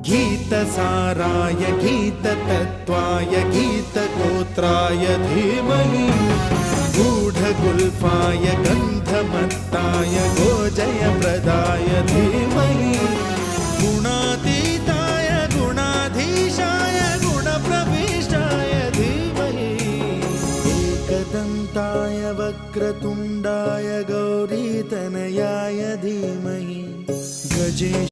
गीतसाराय गीततत्त्वाय गीतगोत्राय धीमहि गूढगुल्फाय गन्धमत्ताय गोजयप्रदाय धीमहि गुणातीताय गुणाधीशाय गुणप्रविष्टाय धीमहि एकदन्ताय वक्रतुण्डाय गौरीतनयाय धीमहि गजे